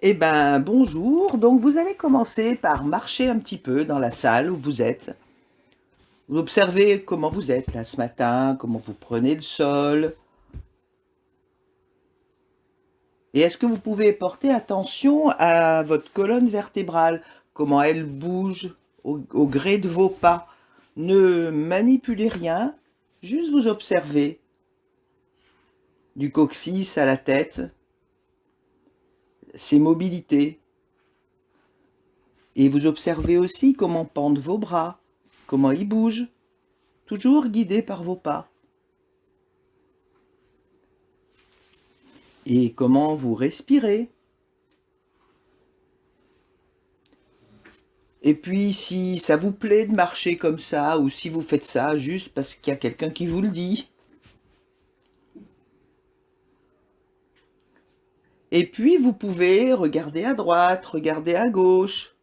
Eh ben, bonjour. Donc, vous allez commencer par marcher un petit peu dans la salle où vous êtes. Vous observez comment vous êtes là ce matin, comment vous prenez le sol. Et est-ce que vous pouvez porter attention à votre colonne vertébrale, comment elle bouge au gré de vos pas. Ne manipulez rien, juste vous observez. Du coccyx à la tête, ses mobilités. Et vous observez aussi comment pendent vos bras, comment ils bougent, toujours guidés par vos pas. Et comment vous respirez. Et puis si ça vous plaît de marcher comme ça, ou si vous faites ça juste parce qu'il y a quelqu'un qui vous le dit. Et puis vous pouvez regarder à droite, regarder à gauche.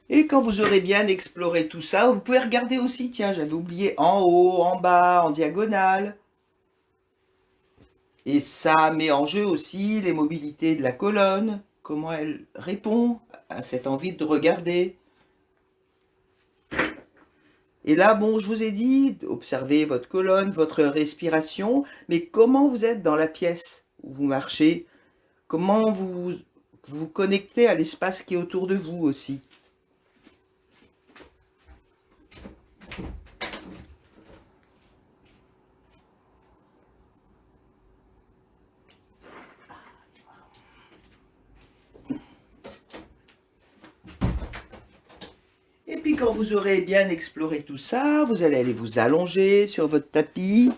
Et quand vous aurez bien exploré tout ça, vous pouvez regarder aussi, tiens, j'avais oublié, en haut, en bas, en diagonale. Et ça met en jeu aussi les mobilités de la colonne, comment elle répond à cette envie de regarder. Et là, bon, je vous ai dit, observez votre colonne, votre respiration, mais comment vous êtes dans la pièce où vous marchez? Comment vous vous connectez à l'espace qui est autour de vous aussi? Et puis quand vous aurez bien exploré tout ça, vous allez aller vous allonger sur votre tapis.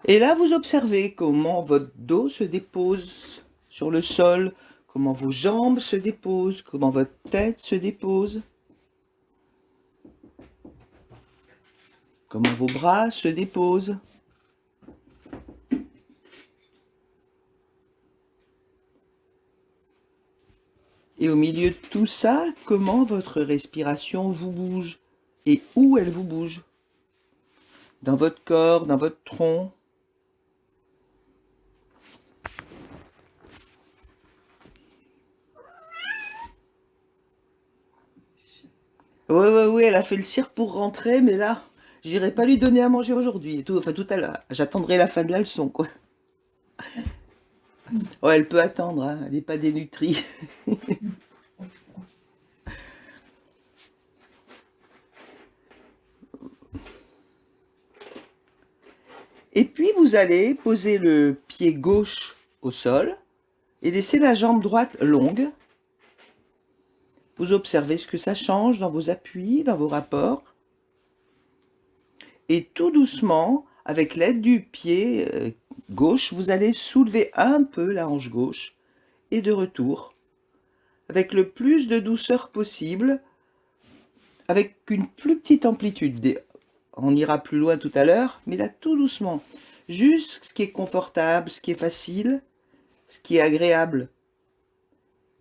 Et là, vous observez comment votre dos se dépose sur le sol, comment vos jambes se déposent, comment votre tête se dépose, comment vos bras se déposent. Et au milieu de tout ça, comment votre respiration vous bouge et où elle vous bouge. Dans votre corps, dans votre tronc. Oui, elle a fait le cirque pour rentrer, mais là, j'irai pas lui donner à manger aujourd'hui. Enfin, tout à l'heure. J'attendrai la fin de la leçon, quoi. Oh, elle peut attendre, hein, elle n'est pas dénutrie. Et puis, vous allez poser le pied gauche au sol et laisser la jambe droite longue. Vous observez ce que ça change dans vos appuis, dans vos rapports. Et tout doucement, avec l'aide du pied gauche, vous allez soulever un peu la hanche gauche et de retour, avec le plus de douceur possible, avec une plus petite amplitude. On ira plus loin tout à l'heure, mais là tout doucement. Juste ce qui est confortable, ce qui est facile, ce qui est agréable.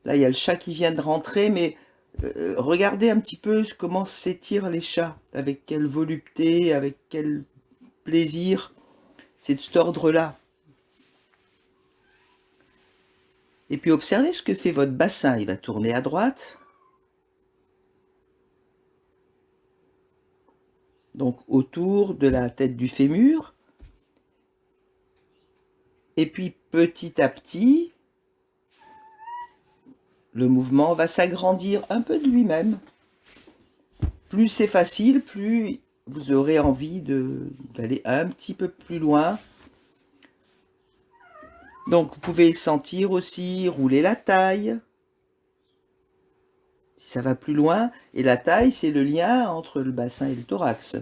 Là, il y a le chat qui vient de rentrer, mais regardez un petit peu comment s'étirent les chats, avec quelle volupté, avec quel plaisir. C'est de cet ordre-là. Et puis observez ce que fait votre bassin. Il va tourner à droite. Donc autour de la tête du fémur. Et puis petit à petit, le mouvement va s'agrandir un peu de lui-même. Plus c'est facile, plus vous aurez envie d'aller un petit peu plus loin. Donc vous pouvez sentir aussi rouler la taille, si ça va plus loin. Et la taille, c'est le lien entre le bassin et le thorax.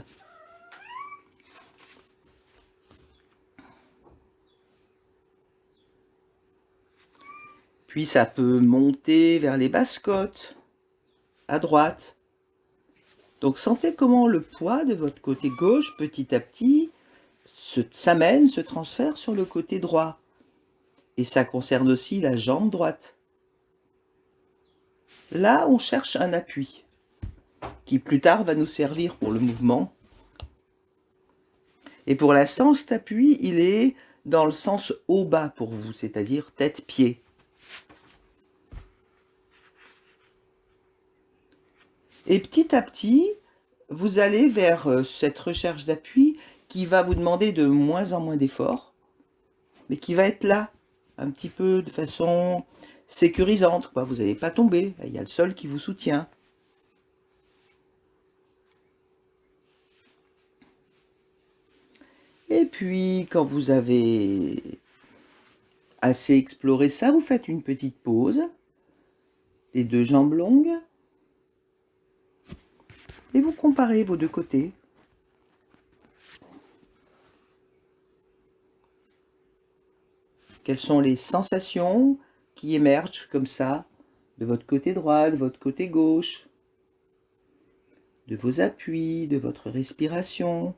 Puis ça peut monter vers les basses côtes, à droite. Donc sentez comment le poids de votre côté gauche, petit à petit, s'amène, se transfère sur le côté droit. Et ça concerne aussi la jambe droite. Là, on cherche un appui, qui plus tard va nous servir pour le mouvement. Et pour l'instant, cet appui, il est dans le sens haut-bas pour vous, c'est-à-dire tête-pied. Et petit à petit, vous allez vers cette recherche d'appui qui va vous demander de moins en moins d'efforts, mais qui va être là, un petit peu de façon sécurisante, quoi. Vous n'allez pas tomber, il y a le sol qui vous soutient. Et puis, quand vous avez assez exploré ça, vous faites une petite pause, les deux jambes longues, et vous comparez vos deux côtés. Quelles sont les sensations qui émergent comme ça, de votre côté droit, de votre côté gauche, de vos appuis, de votre respiration.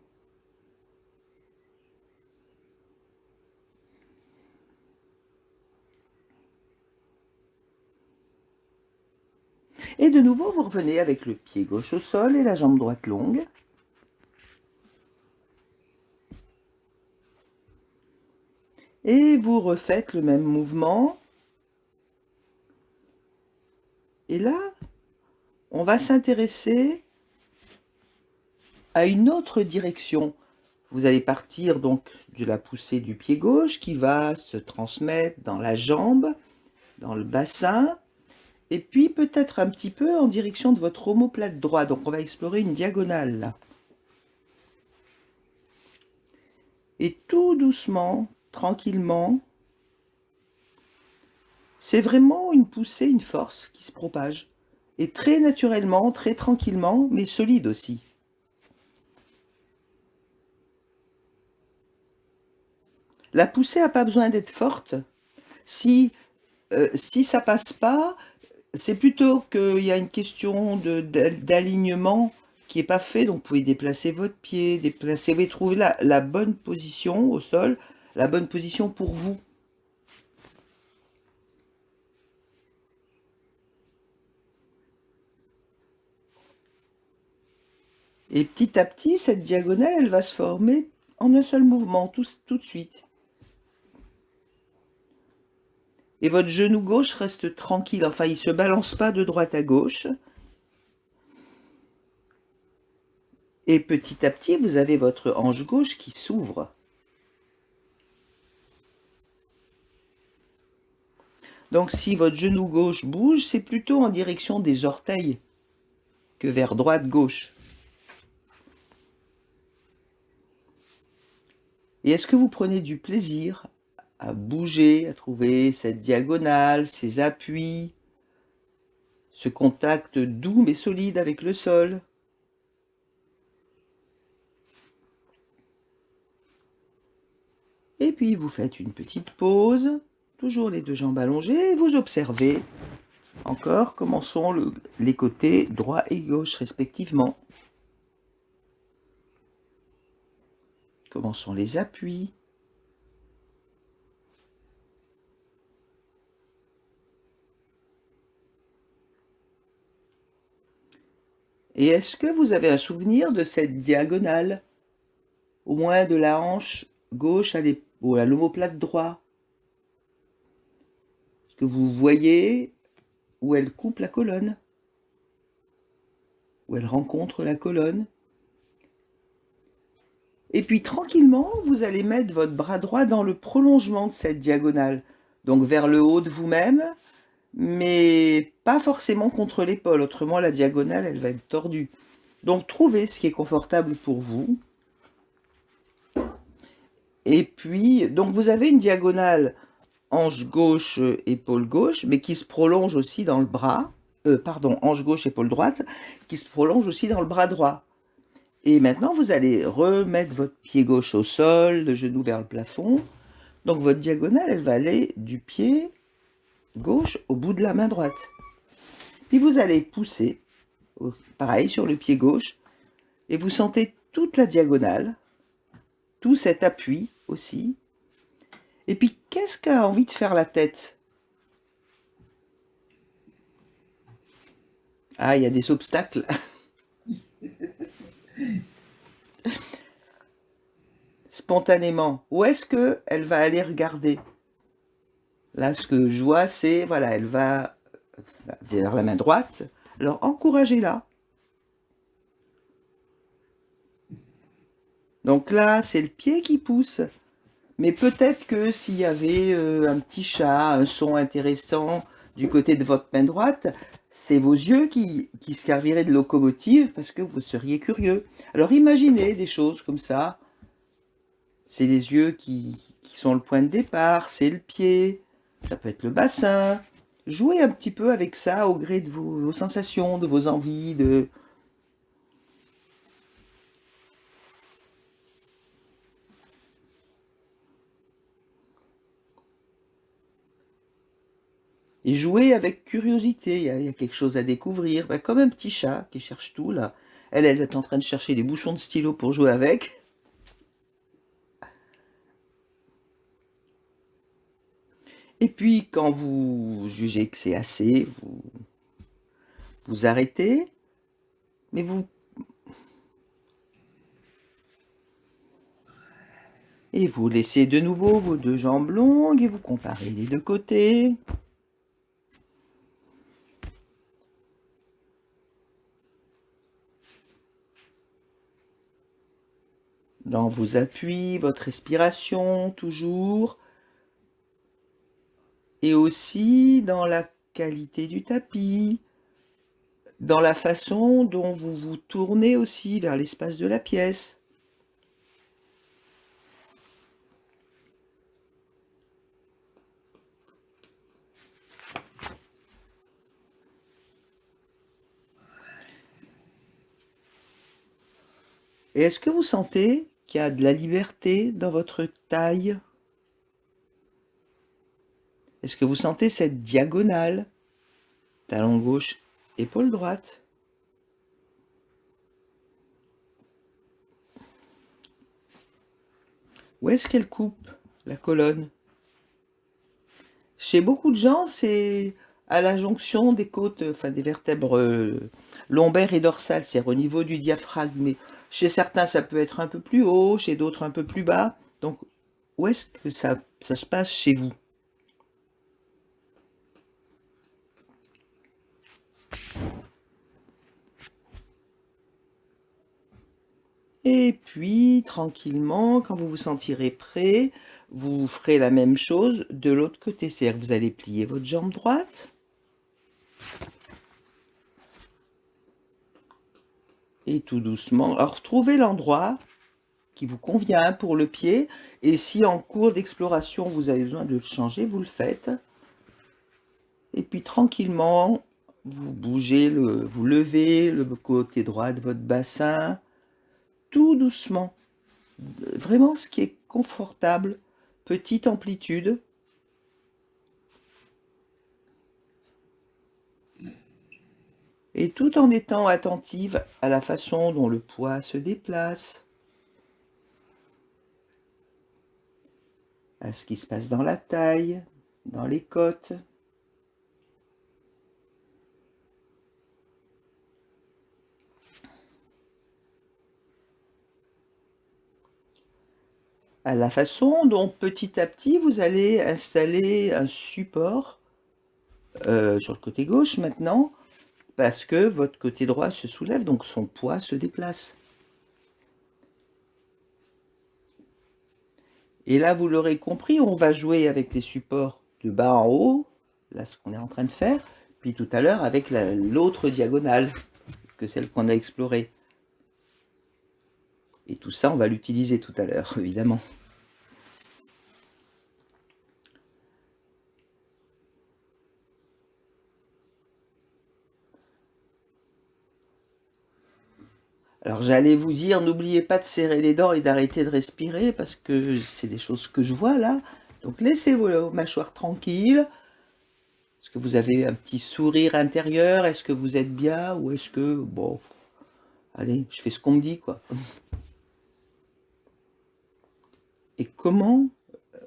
Et de nouveau, vous revenez avec le pied gauche au sol et la jambe droite longue. Et vous refaites le même mouvement. Et là, on va s'intéresser à une autre direction. Vous allez partir donc de la poussée du pied gauche qui va se transmettre dans la jambe, dans le bassin, et puis peut-être un petit peu en direction de votre omoplate droit. Donc on va explorer une diagonale là. Et tout doucement, tranquillement, c'est vraiment une poussée, une force qui se propage. Et très naturellement, très tranquillement, mais solide aussi. La poussée n'a pas besoin d'être forte. Si ça passe pas, c'est plutôt qu'il y a une question d'alignement qui n'est pas fait. Donc vous pouvez déplacer votre pied, vous pouvez trouver la bonne position au sol, la bonne position pour vous. Et petit à petit, cette diagonale, elle va se former en un seul mouvement, tout de suite. Et votre genou gauche reste tranquille, enfin il ne se balance pas de droite à gauche. Et petit à petit, vous avez votre hanche gauche qui s'ouvre. Donc si votre genou gauche bouge, c'est plutôt en direction des orteils que vers droite-gauche. Et est-ce que vous prenez du plaisir à bouger, à trouver cette diagonale, ces appuis, ce contact doux mais solide avec le sol? Et puis vous faites une petite pause, toujours les deux jambes allongées, et vous observez encore comment sont les côtés droit et gauche respectivement. Comment sont les appuis? Et est-ce que vous avez un souvenir de cette diagonale, au moins de la hanche gauche à l'omoplate droit? Est-ce que vous voyez où elle coupe la colonne? Où elle rencontre la colonne? Et puis tranquillement, vous allez mettre votre bras droit dans le prolongement de cette diagonale, donc vers le haut de vous-même, mais pas forcément contre l'épaule, autrement la diagonale, elle va être tordue. Donc trouvez ce qui est confortable pour vous. Et puis, donc vous avez une diagonale hanche gauche, épaule gauche, mais qui se prolonge aussi dans le bras. Hanche gauche, épaule droite, qui se prolonge aussi dans le bras droit. Et maintenant, vous allez remettre votre pied gauche au sol, le genou vers le plafond. Donc votre diagonale, elle va aller du pied gauche au bout de la main droite. Puis vous allez pousser pareil sur le pied gauche, et vous sentez toute la diagonale, tout cet appui aussi. Et puis, qu'est-ce qu'a envie de faire la tête? Ah, il y a des obstacles. Spontanément, où est-ce qu'elle va aller regarder? Là, ce que je vois, c'est, voilà, elle va vers la main droite. Alors, encouragez-la. Donc là, c'est le pied qui pousse. Mais peut-être que s'il y avait un petit chat, un son intéressant du côté de votre main droite, c'est vos yeux qui serviraient de locomotive parce que vous seriez curieux. Alors imaginez des choses comme ça. C'est les yeux qui sont le point de départ, c'est le pied, ça peut être le bassin. Jouez un petit peu avec ça au gré de vos sensations, de vos envies, de... Et jouer avec curiosité, il y a quelque chose à découvrir. Ben, comme un petit chat qui cherche tout, là. Elle est en train de chercher des bouchons de stylo pour jouer avec. Et puis, quand vous jugez que c'est assez, vous arrêtez, mais et vous laissez de nouveau vos deux jambes longues et vous comparez les deux côtés. Dans vos appuis, votre respiration, toujours. Et aussi dans la qualité du tapis, dans la façon dont vous vous tournez aussi vers l'espace de la pièce. Et est-ce que vous sentez qu'il y a de la liberté dans votre taille? Est-ce que vous sentez cette diagonale? Talon gauche, épaule droite. Où est-ce qu'elle coupe la colonne? Chez beaucoup de gens, c'est à la jonction des côtes, enfin des vertèbres lombaires et dorsales, c'est au niveau du diaphragme. Mais chez certains, ça peut être un peu plus haut, chez d'autres un peu plus bas. Donc, où est-ce que ça se passe chez vous? Et puis, tranquillement, quand vous vous sentirez prêt, vous ferez la même chose de l'autre côté. C'est-à-dire que vous allez plier votre jambe droite. Et tout doucement, alors trouvez l'endroit qui vous convient pour le pied. Et si en cours d'exploration, vous avez besoin de le changer, vous le faites. Et puis tranquillement, vous bougez, vous levez le côté droit de votre bassin, tout doucement. Vraiment ce qui est confortable, petite amplitude. Et tout en étant attentive à la façon dont le poids se déplace, à ce qui se passe dans la taille, dans les côtes. À la façon dont petit à petit vous allez installer un support sur le côté gauche maintenant, parce que votre côté droit se soulève, donc son poids se déplace. Et là, vous l'aurez compris, on va jouer avec les supports de bas en haut, là ce qu'on est en train de faire, puis tout à l'heure avec l'autre diagonale que celle qu'on a explorée. Et tout ça, on va l'utiliser tout à l'heure, évidemment. Alors j'allais vous dire, n'oubliez pas de serrer les dents et d'arrêter de respirer, parce que c'est des choses que je vois là. Donc laissez vos mâchoires tranquilles, Est-ce que vous avez un petit sourire intérieur? Est-ce que vous êtes bien? Ou est-ce que, bon, allez, je fais ce qu'on me dit, quoi. Et comment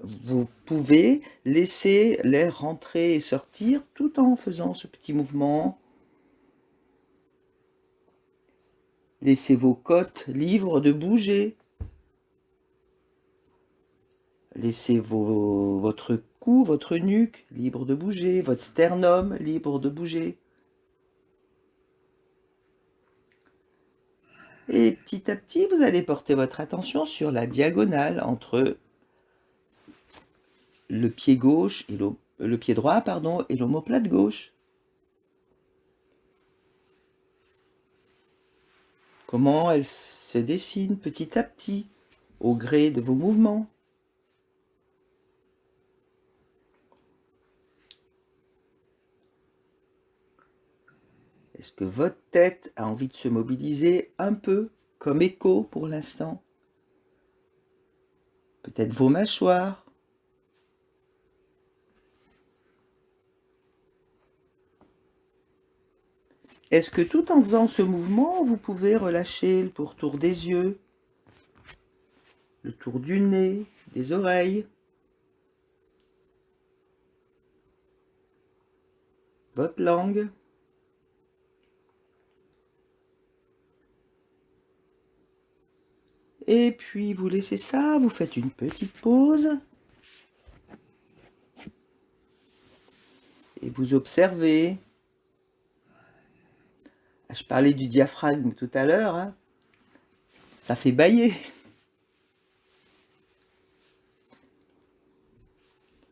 vous pouvez laisser l'air rentrer et sortir tout en faisant ce petit mouvement? Laissez vos côtes libres de bouger. Laissez votre cou, votre nuque libre de bouger, votre sternum libre de bouger. Et petit à petit, vous allez porter votre attention sur la diagonale entre le pied gauche et le pied droit, pardon, et l'omoplate gauche. Comment elle se dessine petit à petit au gré de vos mouvements. Est-ce que votre tête a envie de se mobiliser un peu comme écho pour l'instant? Peut-être vos mâchoires. Est-ce que tout en faisant ce mouvement, vous pouvez relâcher le pourtour des yeux, le tour du nez, des oreilles, votre langue? Et puis vous laissez ça, vous faites une petite pause. Et vous observez. Je parlais du diaphragme tout à l'heure, hein. Ça fait bâiller.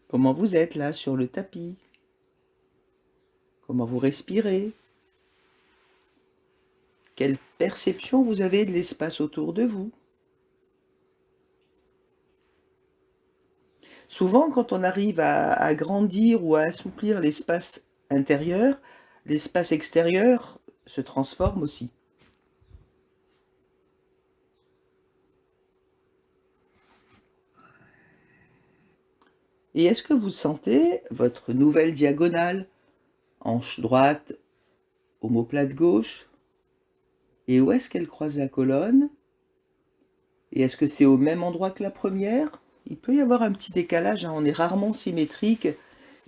Comment vous êtes là sur le tapis? Comment vous respirez? Quelle perception vous avez de l'espace autour de vous? Souvent, quand on arrive à agrandir ou à assouplir l'espace intérieur, l'espace extérieur se transforme aussi. Et est-ce que vous sentez votre nouvelle diagonale? Hanche droite, omoplate gauche. Et où est-ce qu'elle croise la colonne? Et est-ce que c'est au même endroit que la première? Il peut y avoir un petit décalage, hein, on est rarement symétrique.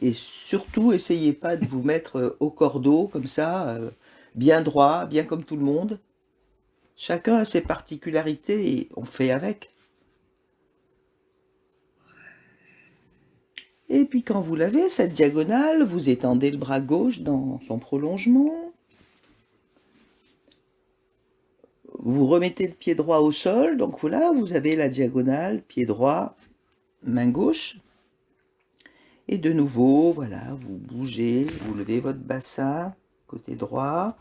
Et surtout, essayez pas de vous mettre au cordeau, comme ça, bien droit, bien comme tout le monde. Chacun a ses particularités et on fait avec. Et puis quand vous l'avez, cette diagonale, vous étendez le bras gauche dans son prolongement. Vous remettez le pied droit au sol, donc voilà, vous avez la diagonale, pied droit, main gauche. Et de nouveau, voilà, vous bougez, vous levez votre bassin, côté droit.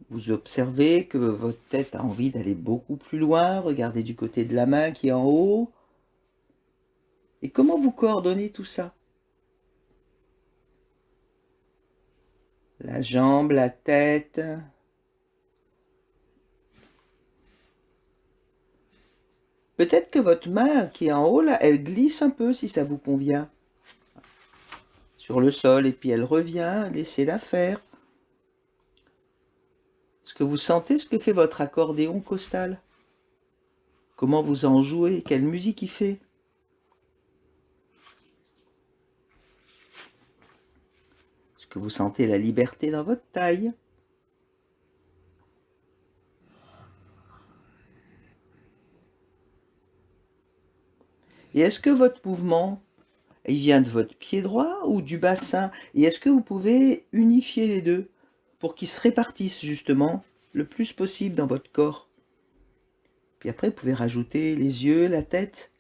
Vous observez que votre tête a envie d'aller beaucoup plus loin. Regardez du côté de la main qui est en haut. Et comment vous coordonnez tout ça? La jambe, la tête. Peut-être que votre main qui est en haut, là, elle glisse un peu si ça vous convient. Sur le sol, et puis elle revient, laissez-la faire. Est-ce que vous sentez ce que fait votre accordéon costal? Comment vous en jouez? Quelle musique il fait? Est-ce que vous sentez la liberté dans votre taille? Et est-ce que votre mouvement, il vient de votre pied droit ou du bassin? Et est-ce que vous pouvez unifier les deux pour qu'ils se répartissent justement le plus possible dans votre corps? Puis après, vous pouvez rajouter les yeux, la tête.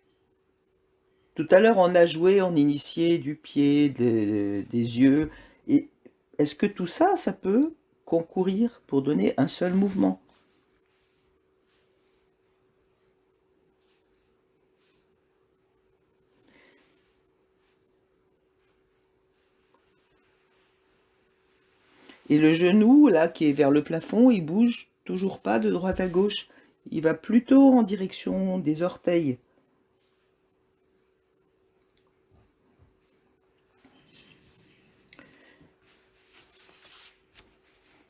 Tout à l'heure, on a joué, on initiait du pied, des yeux. Et est-ce que tout ça, ça peut concourir pour donner un seul mouvement? Et le genou, là, qui est vers le plafond, il bouge toujours pas de droite à gauche. Il va plutôt en direction des orteils.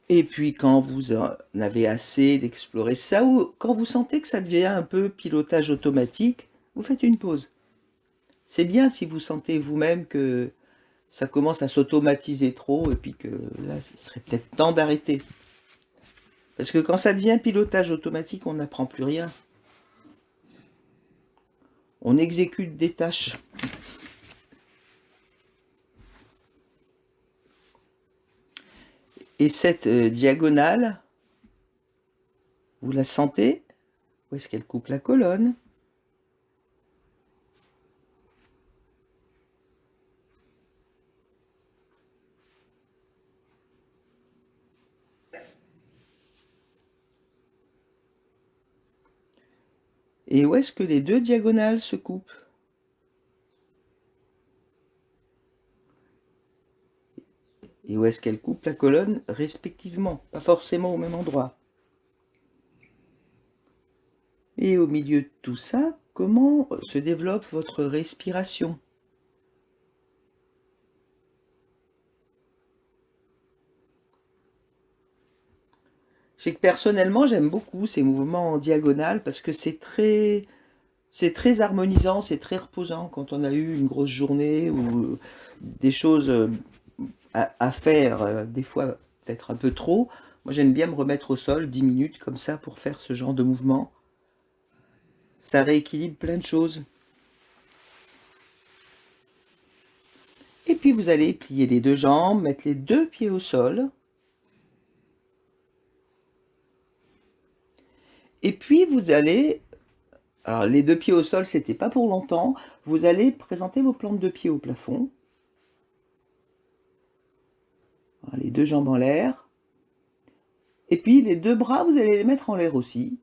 Et puis quand vous en avez assez d'explorer ça, ou quand vous sentez que ça devient un peu pilotage automatique, vous faites une pause. C'est bien si vous sentez vous-même que ça commence à s'automatiser trop et puis que là, il serait peut-être temps d'arrêter. Parce que quand ça devient pilotage automatique, on n'apprend plus rien. On exécute des tâches. Et cette diagonale, vous la sentez? Où est-ce qu'elle coupe la colonne? Et où est-ce que les deux diagonales se coupent? Et où est-ce qu'elles coupent la colonne respectivement? Pas forcément au même endroit. Et au milieu de tout ça, comment se développe votre respiration? Je sais que personnellement, j'aime beaucoup ces mouvements en diagonale parce que c'est très harmonisant, c'est très reposant quand on a eu une grosse journée ou des choses à faire, des fois peut-être un peu trop. Moi, j'aime bien me remettre au sol 10 minutes comme ça pour faire ce genre de mouvement. Ça rééquilibre plein de choses. Et puis vous allez plier les deux jambes, mettre les deux pieds au sol. Et puis vous allez, alors les deux pieds au sol, c'était pas pour longtemps, vous allez présenter vos plantes de pied au plafond. Alors, les deux jambes en l'air. Et puis les deux bras, vous allez les mettre en l'air aussi.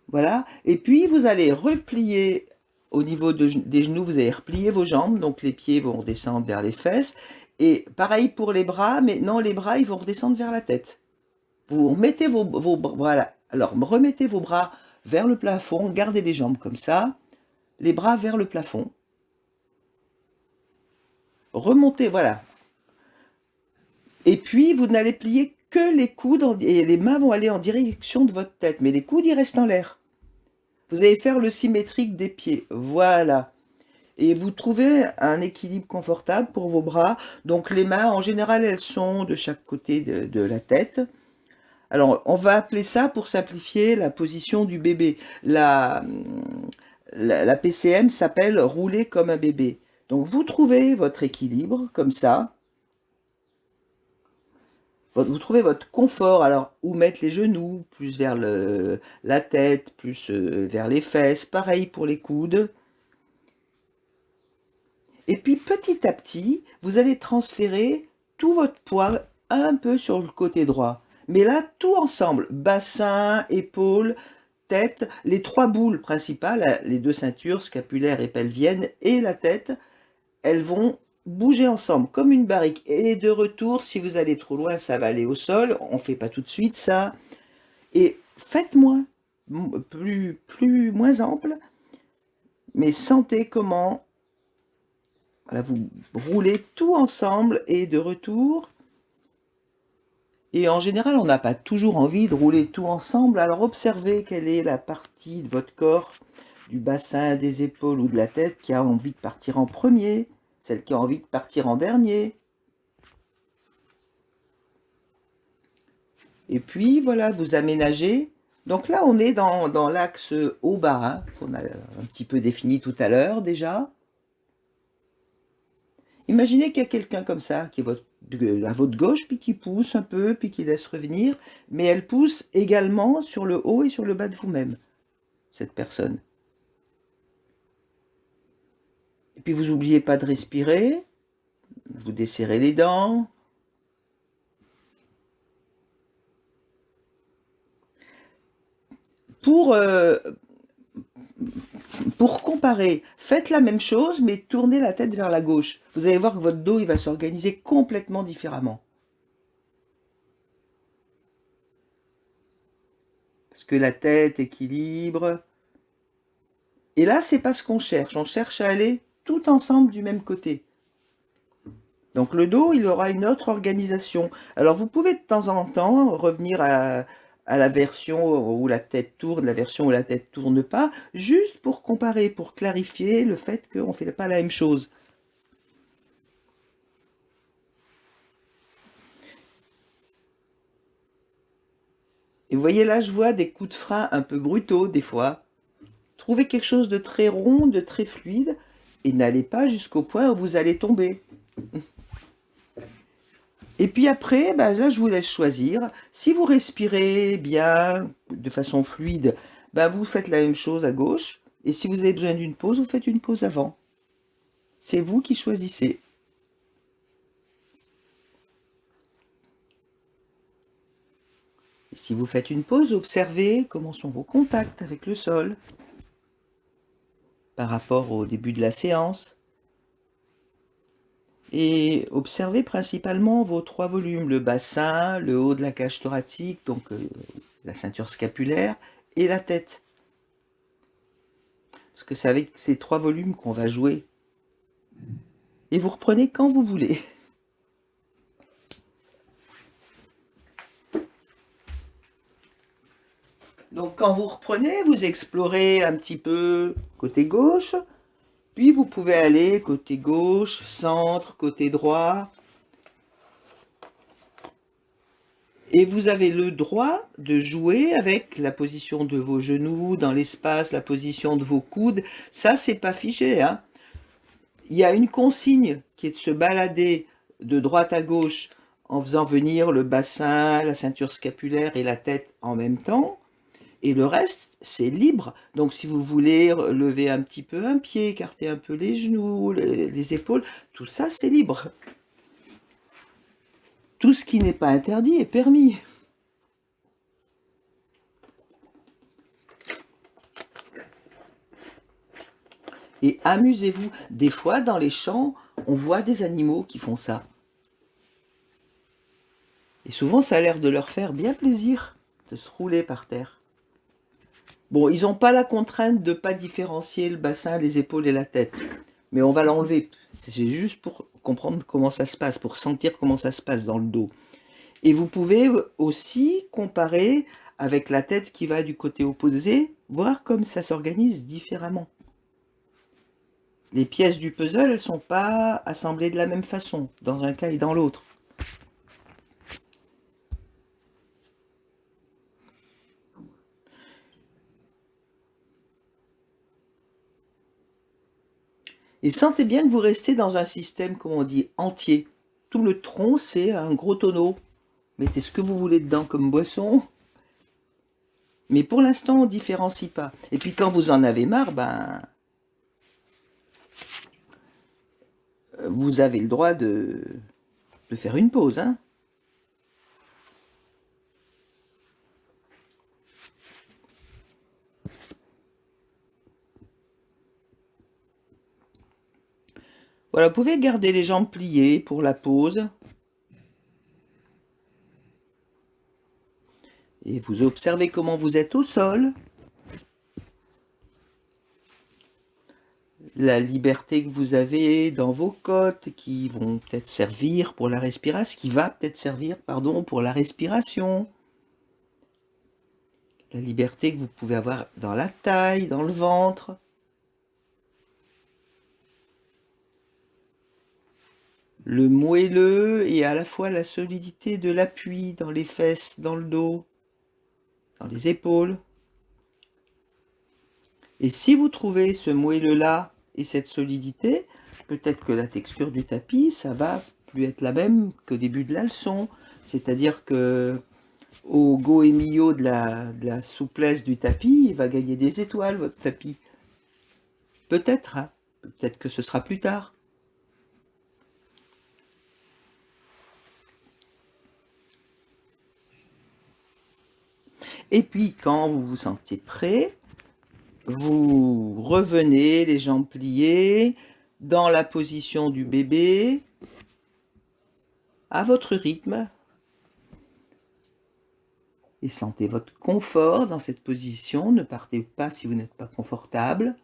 Voilà. Et puis vous allez replier au niveau des genoux, vous allez replier vos jambes, donc les pieds vont redescendre vers les fesses. Et pareil pour les bras, mais non, les bras, ils vont redescendre vers la tête. Vous remettez vos bras, voilà. Alors remettez vos bras vers le plafond, gardez les jambes comme ça, les bras vers le plafond. Remontez, voilà. Et puis vous n'allez plier que les coudes et les mains vont aller en direction de votre tête, mais les coudes ils restent en l'air. Vous allez faire le symétrique des pieds, voilà. Et vous trouvez un équilibre confortable pour vos bras. Donc les mains, en général, elles sont de chaque côté de la tête. Alors, on va appeler ça, pour simplifier, la position du bébé. La PCM s'appelle rouler comme un bébé. Donc, vous trouvez votre équilibre, comme ça. Vous trouvez votre confort. Alors, où mettre les genoux, plus vers la tête, plus vers les fesses. Pareil pour les coudes. Et puis, petit à petit, vous allez transférer tout votre poids un peu sur le côté droit. Mais là, tout ensemble, bassin, épaules, tête, les trois boules principales, les deux ceintures, scapulaire et pelvienne, et la tête, elles vont bouger ensemble, comme une barrique. Et de retour, si vous allez trop loin, ça va aller au sol. On ne fait pas tout de suite ça. Et faites moins, moins ample, mais sentez comment, voilà, vous roulez tout ensemble et de retour. Et en général, on n'a pas toujours envie de rouler tout ensemble. Alors observez quelle est la partie de votre corps, du bassin, des épaules ou de la tête qui a envie de partir en premier, celle qui a envie de partir en dernier. Et puis voilà, vous aménagez. Donc là, on est dans l'axe haut-bas, hein, qu'on a un petit peu défini tout à l'heure déjà. Imaginez qu'il y a quelqu'un comme ça, qui est à votre gauche, puis qui pousse un peu, puis qui laisse revenir, mais elle pousse également sur le haut et sur le bas de vous-même, cette personne. Et puis vous n'oubliez pas de respirer, vous desserrez les dents. Pour, pour comparer, faites la même chose, mais tournez la tête vers la gauche. Vous allez voir que votre dos il va s'organiser complètement différemment. Parce que la tête équilibre. Et là, c'est pas ce qu'on cherche. On cherche à aller tout ensemble du même côté. Donc le dos, il aura une autre organisation. Alors vous pouvez de temps en temps revenir à la version où la tête tourne, la version où la tête tourne pas, juste pour comparer, pour clarifier le fait qu'on ne fait pas la même chose. Et vous voyez là, je vois des coups de frein un peu brutaux des fois. Trouvez quelque chose de très rond, de très fluide, et n'allez pas jusqu'au point où vous allez tomber. Et puis après, ben là, je vous laisse choisir. Si vous respirez bien, de façon fluide, ben vous faites la même chose à gauche. Et si vous avez besoin d'une pause, vous faites une pause avant. C'est vous qui choisissez. Et si vous faites une pause, observez comment sont vos contacts avec le sol par rapport au début de la séance. Et observez principalement vos 3 volumes, le bassin, le haut de la cage thoracique, donc la ceinture scapulaire, et la tête. Parce que c'est avec ces 3 volumes qu'on va jouer. Et vous reprenez quand vous voulez. Donc quand vous reprenez, vous explorez un petit peu côté gauche, puis vous pouvez aller côté gauche, centre, côté droit. Et vous avez le droit de jouer avec la position de vos genoux dans l'espace, la position de vos coudes. Ça, c'est pas figé, hein. Il y a une consigne qui est de se balader de droite à gauche en faisant venir le bassin, la ceinture scapulaire et la tête en même temps. Et le reste, c'est libre. Donc si vous voulez lever un petit peu un pied, écarter un peu les genoux, les épaules, tout ça, c'est libre. Tout ce qui n'est pas interdit est permis. Et amusez-vous. Des fois, dans les champs, on voit des animaux qui font ça. Et souvent, ça a l'air de leur faire bien plaisir de se rouler par terre. Bon, ils n'ont pas la contrainte de ne pas différencier le bassin, les épaules et la tête. Mais on va l'enlever. C'est juste pour comprendre comment ça se passe, pour sentir comment ça se passe dans le dos. Et vous pouvez aussi comparer avec la tête qui va du côté opposé, voir comme ça s'organise différemment. Les pièces du puzzle, elles ne sont pas assemblées de la même façon, dans un cas et dans l'autre. Et sentez bien que vous restez dans un système, comme on dit, entier. Tout le tronc, c'est un gros tonneau. Mettez ce que vous voulez dedans comme boisson. Mais pour l'instant, on ne différencie pas. Et puis quand vous en avez marre, ben, vous avez le droit de faire une pause, hein. Voilà, vous pouvez garder les jambes pliées pour la pause. Et vous observez comment vous êtes au sol. La liberté que vous avez dans vos côtes qui vont peut-être servir pour la respiration, qui va peut-être servir, pardon, pour la respiration. La liberté que vous pouvez avoir dans la taille, dans le ventre. Le moelleux et à la fois la solidité de l'appui dans les fesses, dans le dos, dans les épaules. Et si vous trouvez ce moelleux-là et cette solidité, peut-être que la texture du tapis, ça va plus être la même qu'au début de la leçon. C'est-à-dire que au go et mio de la souplesse du tapis, il va gagner des étoiles, votre tapis. Peut-être, hein. Peut-être que ce sera plus tard. Et puis, quand vous vous sentez prêt, vous revenez les jambes pliées dans la position du bébé, à votre rythme. Et sentez votre confort dans cette position. Ne partez pas si vous n'êtes pas confortable.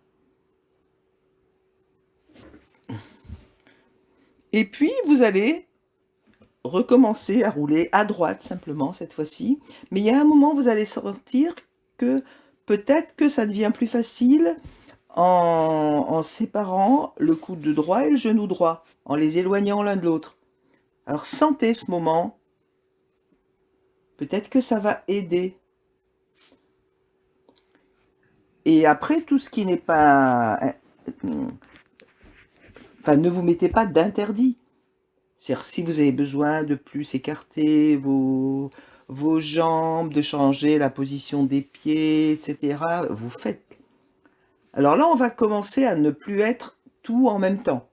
Et puis, vous allez recommencer à rouler à droite simplement cette fois-ci. Mais il y a un moment, vous allez sentir que peut-être que ça devient plus facile en séparant le coude droit et le genou droit, en les éloignant l'un de l'autre. Alors sentez ce moment. Peut-être que ça va aider. Et après, tout ce qui n'est pas... Enfin, ne vous mettez pas d'interdit. C'est-à-dire, si vous avez besoin de plus écarter vos jambes, de changer la position des pieds, etc., vous faites. Alors là, on va commencer à ne plus être tout en même temps.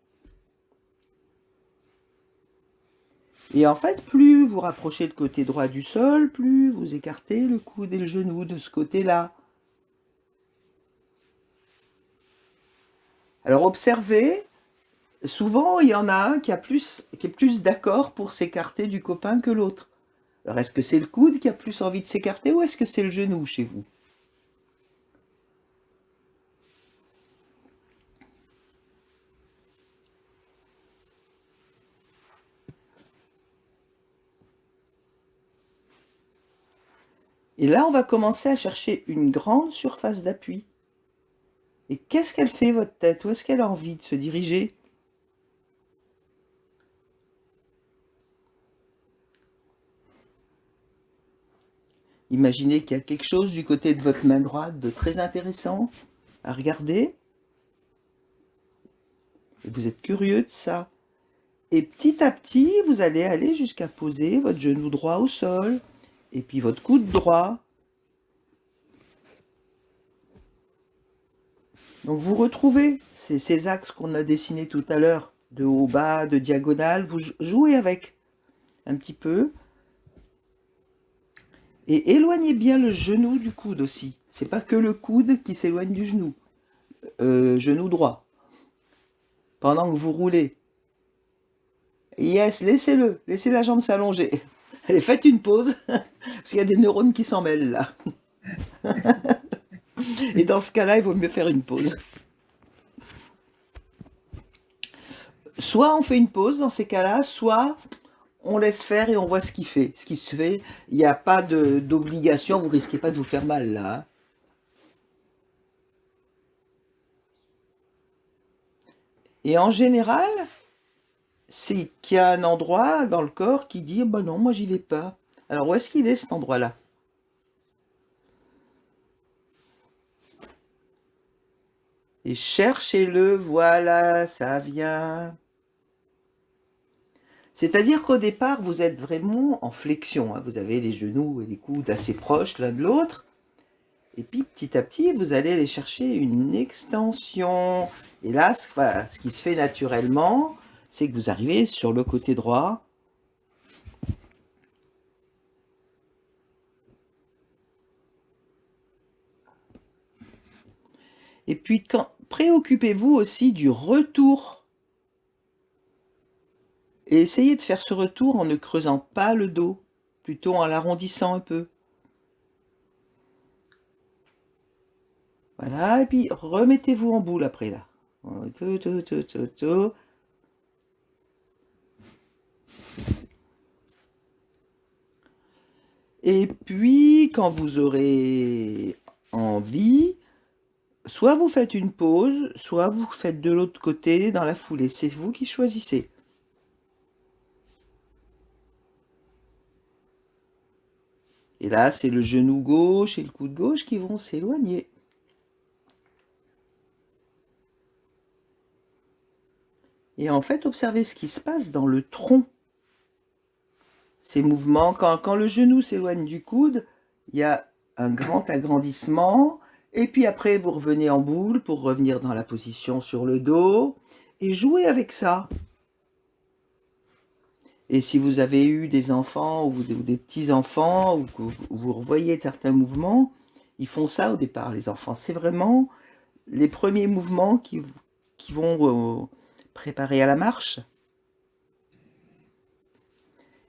Et en fait, plus vous rapprochez le côté droit du sol, plus vous écartez le coude et le genou de ce côté-là. Alors observez, souvent il y en a un qui est plus d'accord pour s'écarter du copain que l'autre. Alors est-ce que c'est le coude qui a plus envie de s'écarter ou est-ce que c'est le genou chez vous? Et là, on va commencer à chercher une grande surface d'appui. Et qu'est-ce qu'elle fait, votre tête? Où est-ce qu'elle a envie de se diriger? Imaginez qu'il y a quelque chose du côté de votre main droite de très intéressant à regarder. Et vous êtes curieux de ça. Et petit à petit, vous allez aller jusqu'à poser votre genou droit au sol. Et puis votre coude droit. Donc vous retrouvez ces axes qu'on a dessinés tout à l'heure, de haut, bas, de diagonale. Vous jouez avec un petit peu. Et éloignez bien le genou du coude aussi. C'est pas que le coude qui s'éloigne du genou. Genou droit. Pendant que vous roulez. Yes, laissez-le. Laissez la jambe s'allonger. Allez, faites une pause. Parce qu'il y a des neurones qui s'en mêlent là. Et dans ce cas-là, il vaut mieux faire une pause. Soit on fait une pause dans ces cas-là, soit on laisse faire et on voit ce qu'il fait. Ce qui se fait, il n'y a pas d'obligation, vous risquez pas de vous faire mal là. Hein. Et en général, c'est qu'il y a un endroit dans le corps qui dit bah non, moi j'y vais pas. Alors où est-ce qu'il est cet endroit-là? Et cherchez-le, voilà, ça vient. C'est-à-dire qu'au départ, vous êtes vraiment en flexion. Hein. Vous avez les genoux et les coudes assez proches l'un de l'autre. Et puis petit à petit, vous allez aller chercher une extension. Et là, ce qui se fait naturellement, c'est que vous arrivez sur le côté droit. Et puis, préoccupez-vous aussi du retour. Et essayez de faire ce retour en ne creusant pas le dos, plutôt en l'arrondissant un peu. Voilà, et puis remettez-vous en boule après là. Et puis, quand vous aurez envie, soit vous faites une pause, soit vous faites de l'autre côté dans la foulée. C'est vous qui choisissez. Et là, c'est le genou gauche et le coude gauche qui vont s'éloigner. Et en fait, observez ce qui se passe dans le tronc. Ces mouvements, quand le genou s'éloigne du coude, il y a un grand agrandissement. Et puis après, vous revenez en boule pour revenir dans la position sur le dos. Et jouez avec ça. Et si vous avez eu des enfants ou des petits-enfants, ou que vous revoyez certains mouvements, ils font ça au départ, les enfants. C'est vraiment les premiers mouvements qui vont préparer à la marche.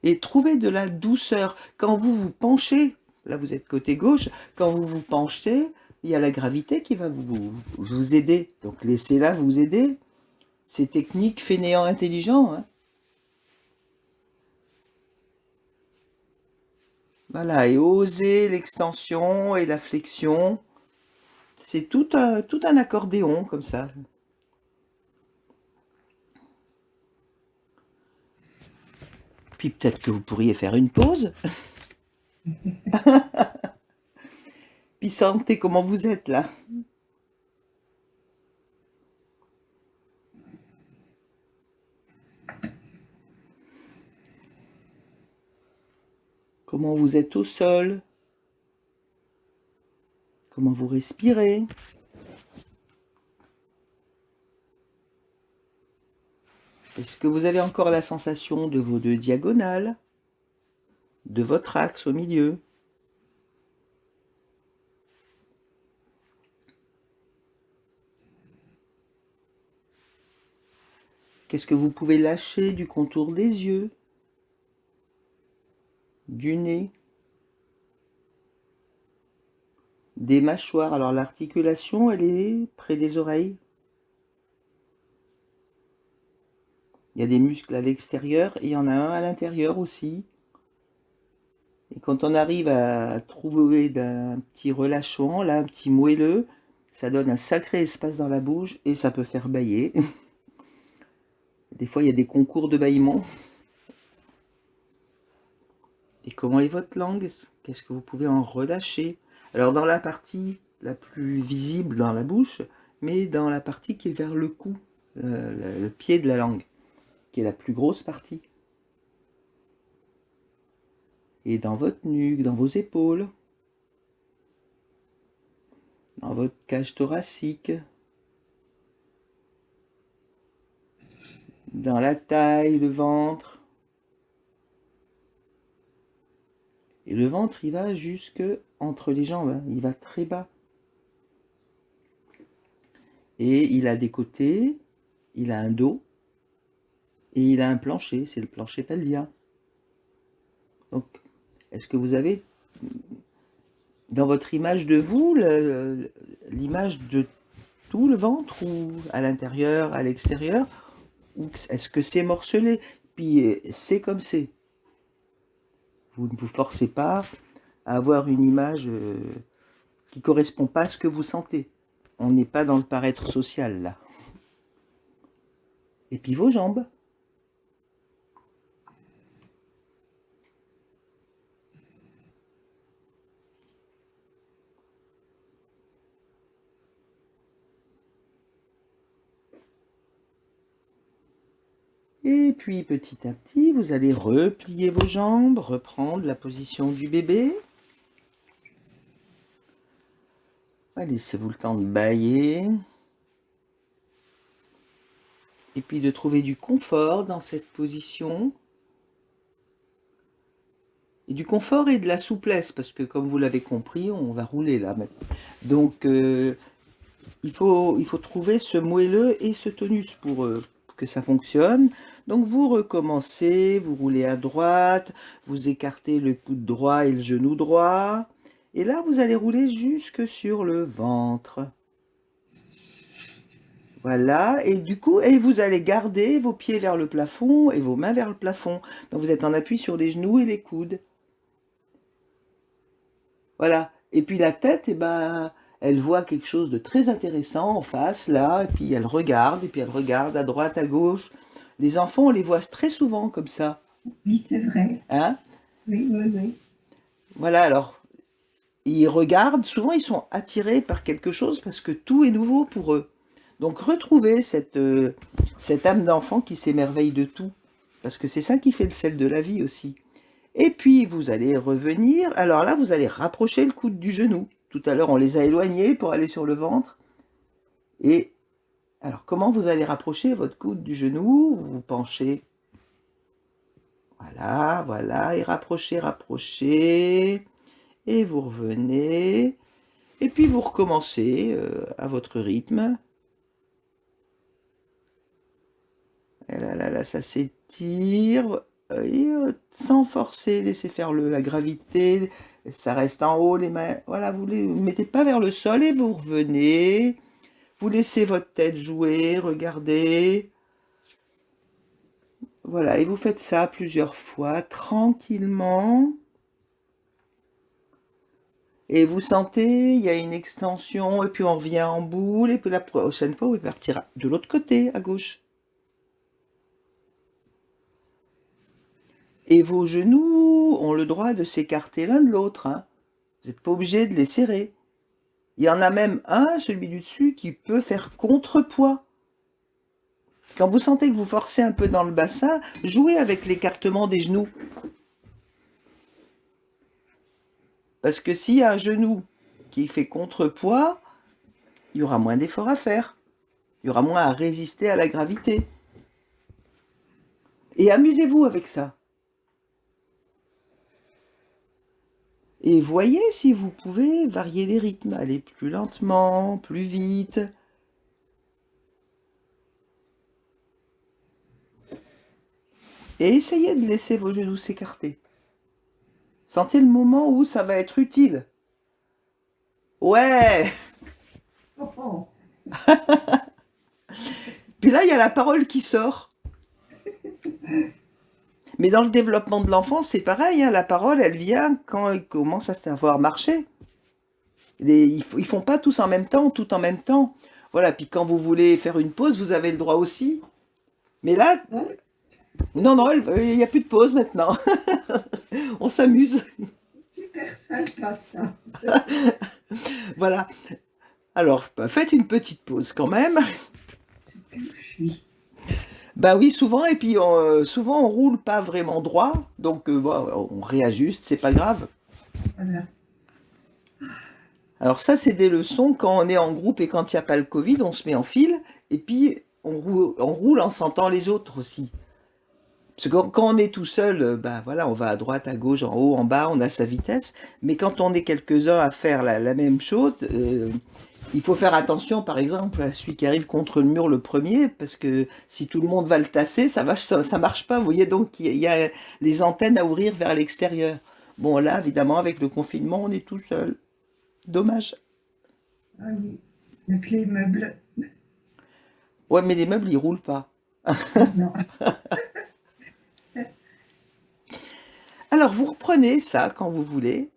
Et trouvez de la douceur. Quand vous vous penchez, là vous êtes côté gauche, quand vous vous penchez, il y a la gravité qui va vous aider. Donc laissez-la vous aider. C'est technique fainéant intelligent. Hein. Voilà, et oser l'extension et la flexion. C'est tout un accordéon comme ça. Puis peut-être que vous pourriez faire une pause. Puis sentez comment vous êtes là. Comment vous êtes au sol. Comment vous respirez. Est-ce que vous avez encore la sensation de vos deux diagonales, de votre axe au milieu? Qu'est-ce que vous pouvez lâcher du contour des yeux, du nez, des mâchoires? Alors l'articulation, elle est près des oreilles. Il y a des muscles à l'extérieur et il y en a un à l'intérieur aussi. Et quand on arrive à trouver un petit relâchement, là, un petit moelleux, ça donne un sacré espace dans la bouche et ça peut faire bâiller. Des fois, il y a des concours de bâillement. Et comment est votre langue? Qu'est-ce que vous pouvez en relâcher? Alors, dans la partie la plus visible dans la bouche, mais dans la partie qui est vers le cou, le pied de la langue, qui est la plus grosse partie. Et dans votre nuque, dans vos épaules, dans votre cage thoracique, dans la taille, le ventre. Et le ventre, il va jusque entre les jambes, hein. Il va très bas. Et il a des côtés, il a un dos, et il a un plancher, c'est le plancher pelvien. Donc, est-ce que vous avez, dans votre image de vous, l'image de tout le ventre, ou à l'intérieur, à l'extérieur, ou est-ce que c'est morcelé? Puis c'est comme c'est. Vous ne vous forcez pas à avoir une image qui ne correspond pas à ce que vous sentez. On n'est pas dans le paraître social, là. Et puis vos jambes. Et puis petit à petit, vous allez replier vos jambes, reprendre la position du bébé. Laissez-vous le temps de bâiller. Et puis de trouver du confort dans cette position. Et du confort et de la souplesse, parce que comme vous l'avez compris, on va rouler là maintenant. Donc il faut trouver ce moelleux et ce tonus pour que ça fonctionne. Donc vous recommencez, vous roulez à droite, vous écartez le coude droit et le genou droit. Et là, vous allez rouler jusque sur le ventre. Voilà, et du coup, et vous allez garder vos pieds vers le plafond et vos mains vers le plafond. Donc vous êtes en appui sur les genoux et les coudes. Voilà. Et puis la tête, eh ben, elle voit quelque chose de très intéressant en face, là, et puis elle regarde à droite, à gauche. Les enfants, on les voit très souvent comme ça. Oui, c'est vrai. Hein? Oui, oui, oui. Voilà, alors, ils regardent, souvent ils sont attirés par quelque chose parce que tout est nouveau pour eux. Donc retrouvez cette âme d'enfant qui s'émerveille de tout, parce que c'est ça qui fait le sel de la vie aussi. Et puis vous allez revenir, alors là vous allez rapprocher le coude du genou. Tout à l'heure on les a éloignés pour aller sur le ventre. Et alors comment vous allez rapprocher votre coude du genou? Vous vous penchez. Voilà, voilà, et rapprochez, rapprochez. Et vous revenez. Et puis vous recommencez à votre rythme. Et là, ça s'étire. Sans forcer, laissez faire la gravité. Ça reste en haut, les mains. Voilà, vous ne les mettez pas vers le sol et vous revenez. Vous laissez votre tête jouer, regardez. Voilà, et vous faites ça plusieurs fois, tranquillement. Et vous sentez, il y a une extension, et puis on revient en boule, et puis la prochaine fois, vous pouvez partir de l'autre côté, à gauche. Et vos genoux ont le droit de s'écarter l'un de l'autre, hein. Vous n'êtes pas obligé de les serrer. Il y en a même un, celui du dessus, qui peut faire contrepoids. Quand vous sentez que vous forcez un peu dans le bassin, jouez avec l'écartement des genoux. Parce que s'il y a un genou qui fait contrepoids, il y aura moins d'efforts à faire. Il y aura moins à résister à la gravité. Et amusez-vous avec ça. Et voyez si vous pouvez varier les rythmes, aller plus lentement, plus vite. Et essayez de laisser vos genoux s'écarter. Sentez le moment où ça va être utile. Ouais! Oh, oh. Puis là, il y a la parole qui sort. Mais dans le développement de l'enfant, c'est pareil, hein, la parole, elle vient quand il commence à savoir marcher. Ils font pas tous en même temps, tout en même temps. Voilà, puis quand vous voulez faire une pause, vous avez le droit aussi. Mais là, non, non, il n'y a plus de pause maintenant. On s'amuse. Super sympa ça. Voilà. Alors, bah, faites une petite pause quand même. Je sais plus où je suis. Ben oui, souvent, et puis souvent on roule pas vraiment droit, donc bon, on réajuste, c'est pas grave. Voilà. Alors ça, c'est des leçons quand on est en groupe et quand il n'y a pas le Covid, on se met en file, et puis on roule en sentant les autres aussi. Parce que quand on est tout seul, ben voilà, on va à droite, à gauche, en haut, en bas, on a sa vitesse, mais quand on est quelques-uns à faire la même chose, il faut faire attention, par exemple, à celui qui arrive contre le mur le premier, parce que si tout le monde va le tasser, ça marche pas. Vous voyez, donc il y a les antennes à ouvrir vers l'extérieur. Bon, là, évidemment, avec le confinement, on est tout seul. Dommage. Ah oui. Donc les meubles. Ouais, mais les meubles, ils roulent pas. Non. Alors, vous reprenez ça quand vous voulez.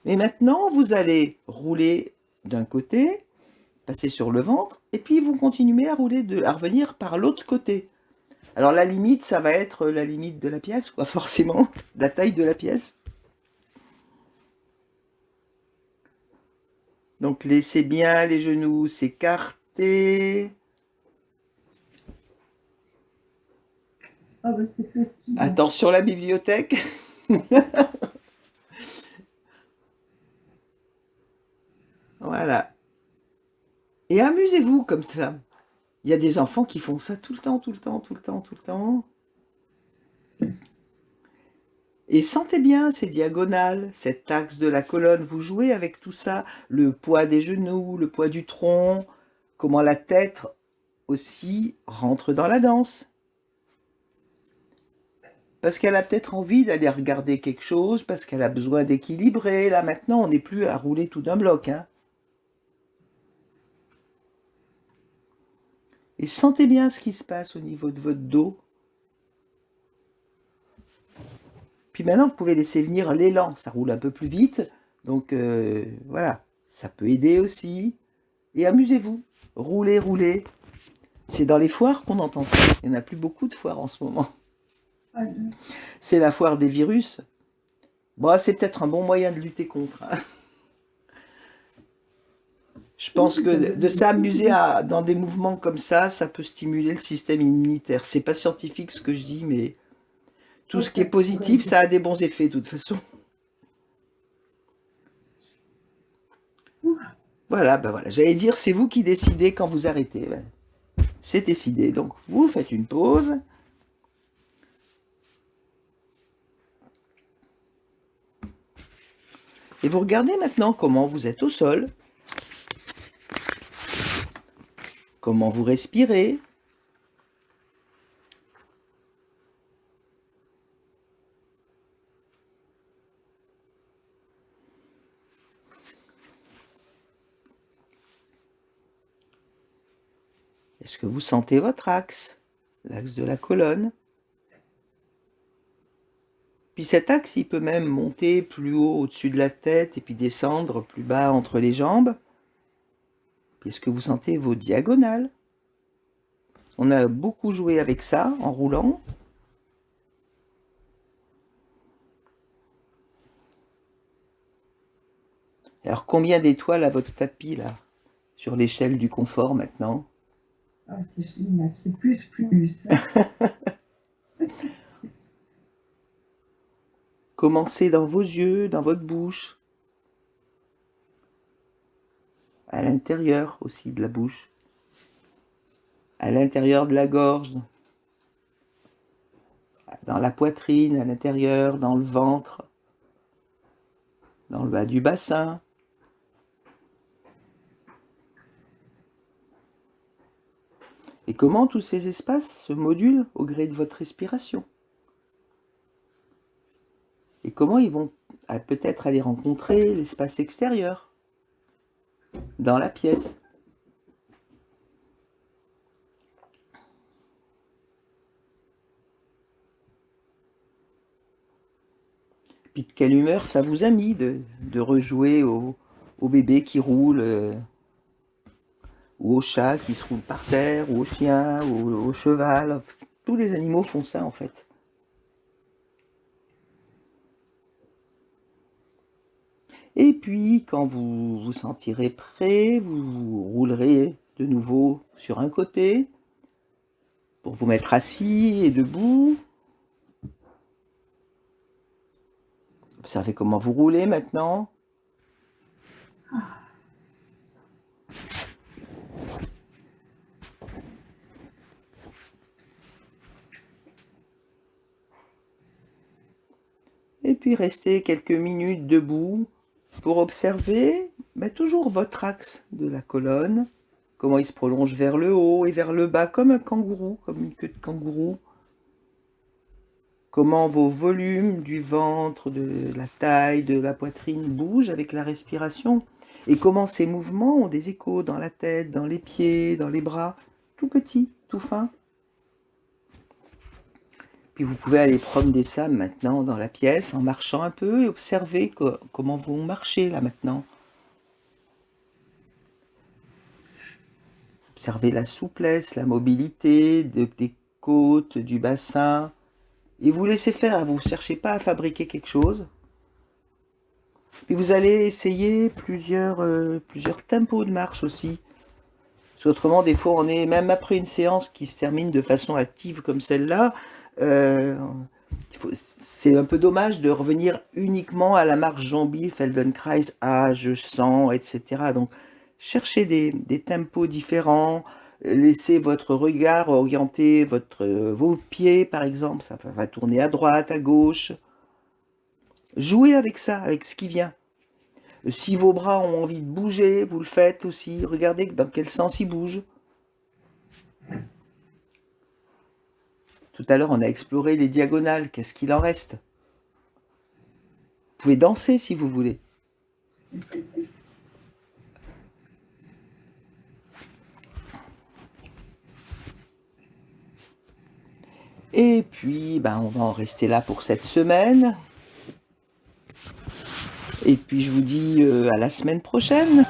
Mais maintenant, vous allez rouler d'un côté, passer sur le ventre, et puis vous continuez à rouler, à revenir par l'autre côté. Alors la limite, ça va être la limite de la pièce, quoi, forcément, la taille de la pièce. Donc laissez bien les genoux s'écarter. Oh bah c'est fatigant. Attention la bibliothèque. Voilà. Et amusez-vous comme ça. Il y a des enfants qui font ça tout le temps, tout le temps, tout le temps, tout le temps. Et sentez bien ces diagonales, cet axe de la colonne. Vous jouez avec tout ça, le poids des genoux, le poids du tronc, comment la tête aussi rentre dans la danse. Parce qu'elle a peut-être envie d'aller regarder quelque chose, parce qu'elle a besoin d'équilibrer. Là maintenant, on n'est plus à rouler tout d'un bloc, hein. Et sentez bien ce qui se passe au niveau de votre dos. Puis maintenant, vous pouvez laisser venir l'élan. Ça roule un peu plus vite. Donc voilà, ça peut aider aussi. Et amusez-vous. Roulez, roulez. C'est dans les foires qu'on entend ça. Il n'y en a plus beaucoup de foires en ce moment. Ah non. C'est la foire des virus. Bon, c'est peut-être un bon moyen de lutter contre, hein. Je pense que de s'amuser dans des mouvements comme ça peut stimuler le système immunitaire. C'est pas scientifique ce que je dis, mais tout ce qui est positif, ça a des bons effets de toute façon. Voilà, ben voilà. J'allais dire, c'est vous qui décidez quand vous arrêtez. Ben, c'est décidé. Donc, vous faites une pause. Et vous regardez maintenant comment vous êtes au sol. Comment vous respirez. Est-ce que vous sentez votre axe, l'axe de la colonne? Puis cet axe, il peut même monter plus haut au-dessus de la tête et puis descendre plus bas entre les jambes. Puis est-ce que vous sentez vos diagonales? On a beaucoup joué avec ça en roulant. Alors combien d'étoiles a votre tapis là, sur l'échelle du confort maintenant? Ah, c'est génial, c'est plus. Commencez dans vos yeux, dans votre bouche, à l'intérieur aussi de la bouche, à l'intérieur de la gorge, dans la poitrine, à l'intérieur, dans le ventre, dans le bas du bassin. Et comment tous ces espaces se modulent au gré de votre respiration. Et comment ils vont peut-être aller rencontrer l'espace extérieur, dans la pièce. Puis de quelle humeur ça vous a mis de rejouer au bébé qui roule, ou au chat qui se roule par terre, ou au chien, ou au cheval. Tous les animaux font ça en fait. Et puis, quand vous vous sentirez prêt, vous roulerez de nouveau sur un côté pour vous mettre assis et debout. Observez comment vous roulez maintenant. Et puis restez quelques minutes debout pour observer toujours votre axe de la colonne, comment il se prolonge vers le haut et vers le bas comme un kangourou, comme une queue de kangourou. Comment vos volumes du ventre, de la taille, de la poitrine bougent avec la respiration. Et comment ces mouvements ont des échos dans la tête, dans les pieds, dans les bras, tout petits, tout fins. Puis vous pouvez aller promener ça maintenant dans la pièce en marchant un peu et observer comment vous marchez là maintenant. Observez la souplesse, la mobilité des côtes, du bassin. Et vous laissez faire, vous ne cherchez pas à fabriquer quelque chose. Puis vous allez essayer plusieurs tempos de marche aussi. Parce qu'autrement, des fois, on est, même après une séance qui se termine de façon active comme celle-là, c'est un peu dommage de revenir uniquement à la marche Zombie, Feldenkrais, je sens, etc. Donc, cherchez des tempos différents, laissez votre regard orienter vos pieds, par exemple, ça va tourner à droite, à gauche. Jouez avec ça, avec ce qui vient. Si vos bras ont envie de bouger, vous le faites aussi. Regardez dans quel sens ils bougent. Tout à l'heure, on a exploré les diagonales. Qu'est-ce qu'il en reste? Vous pouvez danser si vous voulez. Et puis, on va en rester là pour cette semaine. Et puis, je vous dis à la semaine prochaine.